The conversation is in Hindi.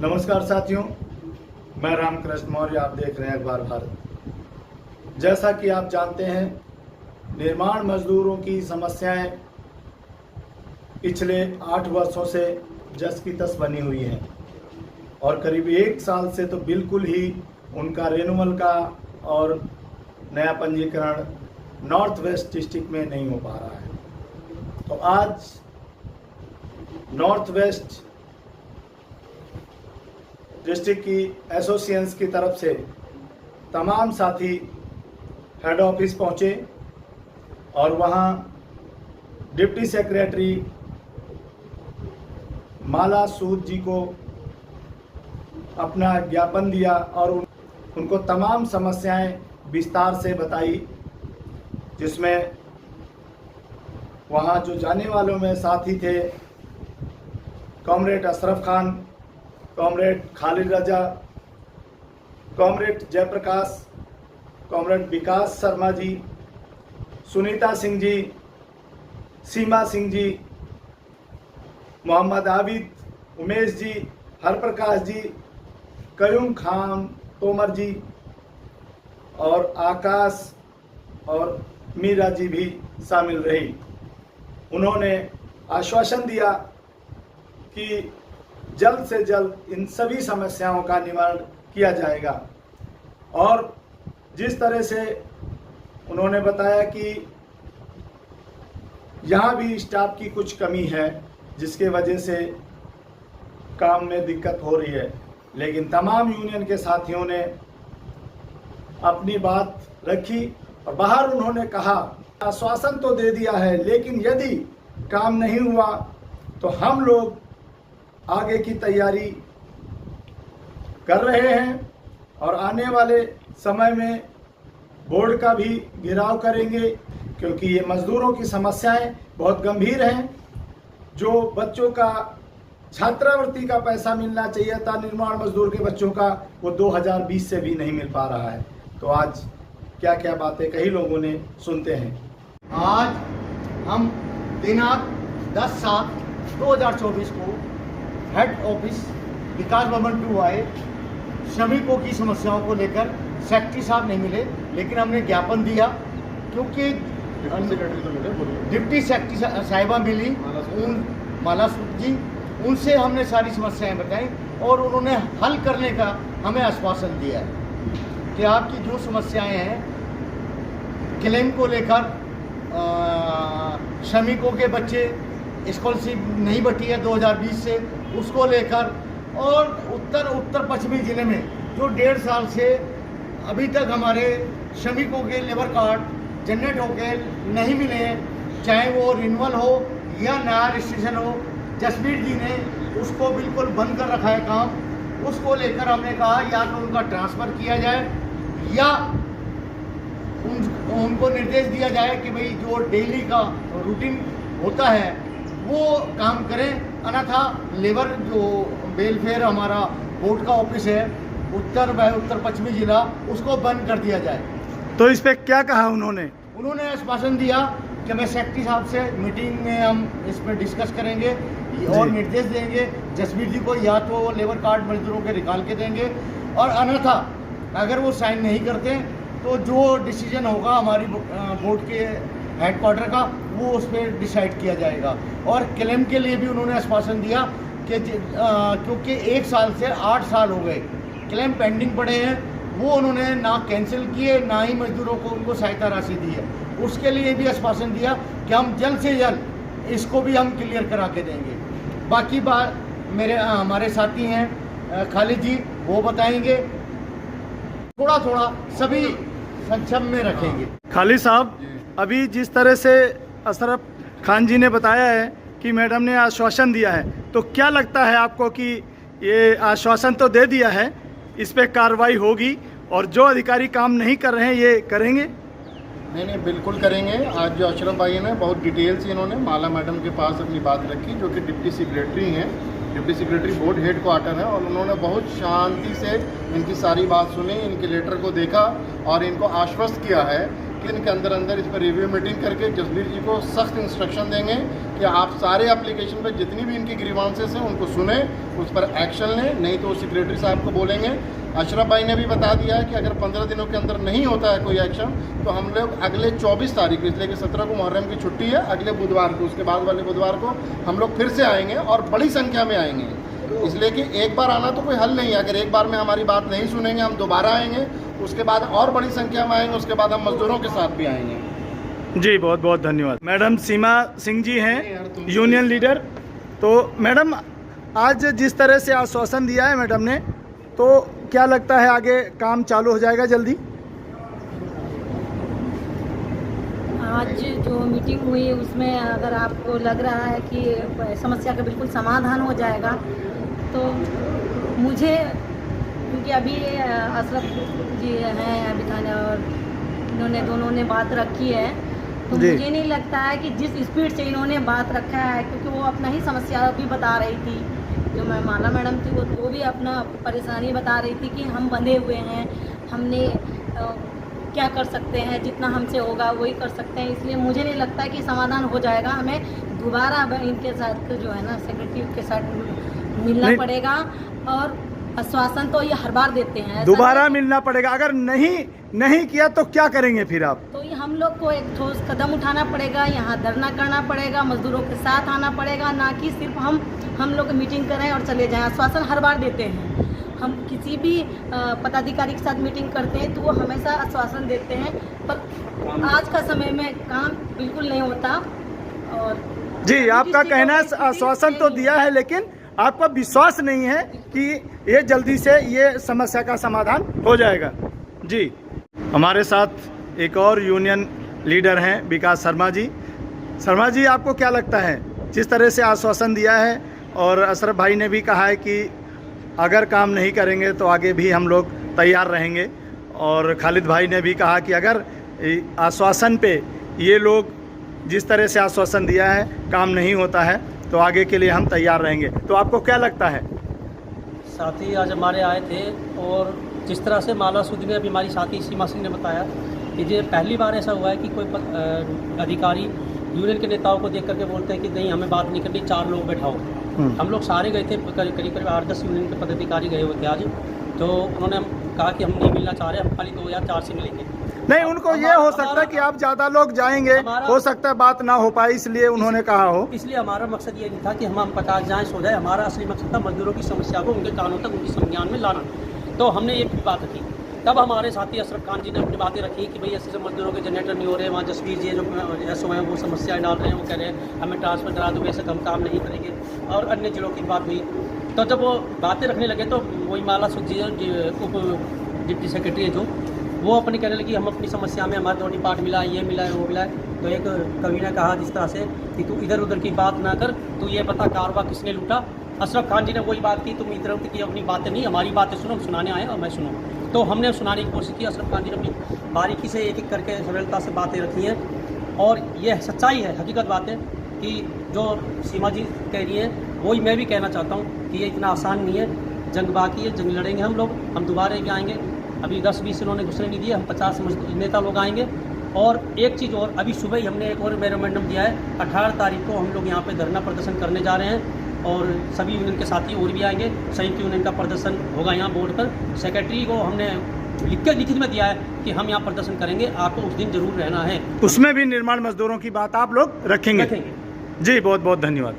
नमस्कार साथियों, मैं रामकृष्ण मौर्य। आप देख रहे हैं अखबार भारत। जैसा कि आप जानते हैं, निर्माण मजदूरों की समस्याएं पिछले 8 वर्षों से जस की तस बनी हुई हैं और करीब 1 साल से तो बिल्कुल ही उनका रिन्यूअल का और नया पंजीकरण नॉर्थ वेस्ट डिस्ट्रिक्ट में नहीं हो पा रहा है। तो आज नॉर्थ वेस्ट डिस्ट्रिक्ट की एसोसिएशंस की तरफ से तमाम साथी हेड ऑफिस पहुंचे और वहां डिप्टी सेक्रेटरी माला सूद जी को अपना ज्ञापन दिया और उनको तमाम समस्याएं विस्तार से बताई, जिसमें वहां जो जाने वालों में साथी थे कॉमरेड अशरफ खान, कॉमरेड खालिद रजा, कॉमरेड जयप्रकाश, कॉमरेड विकास शर्मा जी, सुनीता सिंह जी, सीमा सिंह जी, मोहम्मद आबिद, उमेश जी, हरप्रकाश जी, कयूम खान तोमर जी और आकाश और मीरा जी भी शामिल रही। उन्होंने आश्वासन दिया कि जल्द से जल्द इन सभी समस्याओं का निवारण किया जाएगा और जिस तरह से उन्होंने बताया कि यहाँ भी स्टाफ की कुछ कमी है जिसके वजह से काम में दिक्कत हो रही है, लेकिन तमाम यूनियन के साथियों ने अपनी बात रखी और बाहर उन्होंने कहा आश्वासन तो दे दिया है, लेकिन यदि काम नहीं हुआ तो हम लोग आगे की तैयारी कर रहे हैं और आने वाले समय में बोर्ड का भी घेराव करेंगे, क्योंकि ये मजदूरों की समस्याएं बहुत गंभीर हैं। जो बच्चों का छात्रवृत्ति का पैसा मिलना चाहिए था निर्माण मजदूर के बच्चों का, वो 2020 से भी नहीं मिल पा रहा है। तो आज क्या क्या बातें कई लोगों ने सुनते हैं। आज हम दिनांक 10/7/2024 को हेड ऑफिस विकास भवन 2 आए। श्रमिकों की समस्याओं को लेकर सेक्रेटरी साहब नहीं मिले, लेकिन हमने ज्ञापन दिया क्योंकि डिप्टी सेक्रेटरी साहिबा मिली, माला सूद जी, उनसे हमने सारी समस्याएं बताई और उन्होंने हल करने का हमें आश्वासन दिया है कि आपकी जो समस्याएं हैं क्लेम को लेकर, श्रमिकों के बच्चे स्कॉलरशिप नहीं बटी है 2020 से, उसको लेकर, और उत्तर पश्चिमी ज़िले में जो 1.5 साल से अभी तक हमारे श्रमिकों के लेबर कार्ड जनरेट होकर नहीं मिले हैं, चाहे वो रिन्यूअल हो या नया रजिस्ट्रेशन हो, जसबीर जी ने उसको बिल्कुल बंद कर रखा है काम। उसको लेकर हमने कहा या तो उनका ट्रांसफ़र किया जाए या उनको निर्देश दिया जाए कि भाई जो डेली का रूटीन होता है वो काम करें, अन्यथा लेबर जो वेलफेयर हमारा बोर्ड का ऑफिस है उत्तर पश्चिमी जिला, उसको बंद कर दिया जाए। तो इस पे क्या कहा उन्होंने आश्वासन दिया कि मैं सेक्रेटरी साहब से मीटिंग में हम इस पर डिस्कस करेंगे और निर्देश देंगे जसबीर जी को, या तो वो लेबर कार्ड मजदूरों के निकाल के देंगे और अन्यथा अगर वो साइन नहीं करते तो जो डिसीजन होगा हमारी बोर्ड के हेडक्वार्टर का वो उस पर डिसाइड किया जाएगा। और क्लेम के लिए भी उन्होंने आश्वासन दिया कि क्योंकि 1 साल से 8 साल हो गए क्लेम पेंडिंग पड़े हैं, वो उन्होंने ना कैंसिल किए ना ही मजदूरों को उनको सहायता राशि दी है। उसके लिए भी आश्वासन दिया कि हम जल्द से जल्द इसको भी हम क्लियर करा के देंगे। बाकी बात हमारे साथी हैं खालिद जी, वो बताएंगे, थोड़ा थोड़ा सभी संक्षेप में रखेंगे। खालिद साहब, अभी जिस तरह से अशरफ खान जी ने बताया है कि मैडम ने आश्वासन दिया है, तो क्या लगता है आपको कि ये आश्वासन तो दे दिया है, इस पे कार्रवाई होगी और जो अधिकारी काम नहीं कर रहे हैं ये करेंगे? नहीं, बिल्कुल करेंगे। आज जो अशरफ भाई ने बहुत डिटेल से इन्होंने माला मैडम के पास अपनी बात रखी, जो कि डिप्टी सेक्रेटरी हैं, deputy secretary board head quarter है, और उन्होंने बहुत शांति से इनकी सारी बात सुनी, इनके लेटर को देखा और इनको आश्वस्त किया है दिन के अंदर अंदर इस पर रिव्यू मीटिंग करके जसबीर जी को सख्त इंस्ट्रक्शन देंगे कि आप सारे एप्लीकेशन पर जितनी भी इनकी ग्रीवांसेस हैं उनको सुने, उस पर एक्शन लें, नहीं तो सेक्रेटरी साहब को बोलेंगे। अशरफ भाई ने भी बता दिया है कि अगर 15 दिनों के अंदर नहीं होता है कोई एक्शन तो हम लोग अगले 24 तारीख, इसलिए कि 17 को मुहर्रम की छुट्टी है, अगले बुधवार को, उसके बाद वाले बुधवार को हम लोग फिर से आएंगे और बड़ी संख्या में आएंगे। इसलिए कि एक बार आना तो कोई हल नहीं है, अगर एक बार में हमारी बात नहीं सुनेंगे हम दोबारा आएंगे, उसके बाद और बड़ी संख्या में आएंगे, उसके बाद हम मजदूरों के साथ भी आएंगे। जी बहुत बहुत धन्यवाद। मैडम सीमा सिंह जी हैं यूनियन लीडर। तो मैडम आज जिस तरह से आश्वासन दिया है मैडम ने, तो क्या लगता है आगे काम चालू हो जाएगा जल्दी? आज जो मीटिंग हुई उसमें अगर आपको लग रहा है कि समस्या का बिल्कुल समाधान हो जाएगा तो मुझे, क्योंकि अभी अशरफ जी हैं अभी थाने और इन्होंने दोनों ने बात रखी है, तो मुझे नहीं लगता है कि जिस स्पीड से इन्होंने बात रखा है, क्योंकि वो अपना ही समस्या भी बता रही थी, जो मैं माला मैडम थी वो भी अपना परेशानी बता रही थी कि हम बंधे हुए हैं, हमने क्या कर सकते हैं, जितना हमसे होगा वही कर सकते हैं। इसलिए मुझे नहीं लगता है कि समाधान हो जाएगा। हमें दोबारा इनके साथ जो है ना सेक्रेटरी के साथ मिलना पड़ेगा और आश्वासन तो ये हर बार देते हैं, दोबारा मिलना पड़ेगा। अगर नहीं किया तो क्या करेंगे फिर आप? तो ये हम लोग को एक ठोस कदम उठाना पड़ेगा, यहाँ धरना करना पड़ेगा, मजदूरों के साथ आना पड़ेगा, ना कि सिर्फ हम लोग मीटिंग करें और चले जाएं। आश्वासन हर बार देते हैं, हम किसी भी पदाधिकारी के साथ मीटिंग करते हैं तो वो हमेशा आश्वासन देते हैं, पर आज का समय में काम बिल्कुल नहीं होता। और जी आपका कहना है आश्वासन तो दिया है, लेकिन आपका विश्वास नहीं है कि ये जल्दी से ये समस्या का समाधान हो जाएगा। जी हमारे साथ एक और यूनियन लीडर हैं विकास शर्मा जी। शर्मा जी आपको क्या लगता है, जिस तरह से आश्वासन दिया है और अशरफ भाई ने भी कहा है कि अगर काम नहीं करेंगे तो आगे भी हम लोग तैयार रहेंगे, और खालिद भाई ने भी कहा कि अगर आश्वासन पे ये लोग जिस तरह से आश्वासन दिया है काम नहीं होता है तो आगे के लिए हम तैयार रहेंगे। तो आपको क्या लगता है? साथी आज हमारे आए थे और जिस तरह से माला सूद में अभी हमारी साथी सीमा सिंह ने बताया कि ये पहली बार ऐसा हुआ है कि कोई अधिकारी यूनियन के नेताओं को देख करके बोलते हैं कि नहीं हमें बात नहीं करनी, 4 लोग बैठाओ। हम लोग सारे गए थे, करीब 8-10 यूनियन के पदाधिकारी गए हुए थे आज, तो उन्होंने कहा कि हम नहीं मिलना चाह रहे, हम खाली 2 या 4 से मिलेंगे। नहीं, उनको ये हो सकता है कि आप ज़्यादा लोग जाएंगे, हो सकता है बात ना हो पाए, इसलिए उन्होंने कहा हो। इसलिए हमारा मकसद ये नहीं था कि हम 50 जाएँ सो जाए, हमारा असली मकसद था मजदूरों की समस्या को उनके कानों तक, उनकी संज्ञान में लाना। तो हमने एक भी बात रखी, तब हमारे साथी अशरफ खान जी ने अपनी बातें रखी कि भाई ऐसे मजदूरों के जनरेटर नहीं हो रहे, वहाँ जसवीर जी जो एसओ हैं वो समस्याएं डाल रहे हैं, वो कह रहे हैं हमें ट्रांसफ़र करा दो, वैसे हम काम नहीं करेंगे, और अन्य जिलों की बात हुई। तो जब वो बातें रखने लगे तो वही माला सूद जी उप डिप्टी सेक्रेटरी है जो, वो अपनी कहने लगी हम अपनी समस्या में हमारा 2 पार्ट मिला, ये मिला है, वो मिला है। तो एक कवि ने कहा जिस तरह से कि तू इधर उधर की बात ना कर, तू ये बता कारवा किसने लूटा। अशरफ खान जी ने वही बात की, तुम इधर उधर की अपनी बातें नहीं, हमारी बातें सुनो, हम सुनाने आए और मैं सुनो। तो हमने सुनाने की कोशिश की। अशरफ खान जी ने अपनी बारीकी से एक एक करके सरलता से बातें रखी हैं, और यह सच्चाई है, हकीकत बात है कि जो सीमा जी कह रही हैं वही मैं भी कहना चाहता हूँ कि ये इतना आसान नहीं है, जंग बाकी है, जंग लड़ेंगे हम लोग, हम दोबारा भी आएंगे। अभी 10-20 इन्होंने घुसने नहीं दिए, हम 50 नेता लोग आएंगे। और एक चीज़ और, अभी सुबह ही हमने एक और मेमोरेंडम दिया है, 18 तारीख को हम लोग यहाँ पे धरना प्रदर्शन करने जा रहे हैं, और सभी यूनियन के साथी और भी आएंगे। संयुक्त यूनियन का प्रदर्शन होगा यहाँ बोर्ड पर। सेक्रेटरी को हमने लिखित में दिया है कि हम यहाँ प्रदर्शन करेंगे, आपको उस दिन जरूर रहना है। उसमें भी निर्माण मजदूरों की बात आप लोग रखेंगे? जी बहुत बहुत धन्यवाद।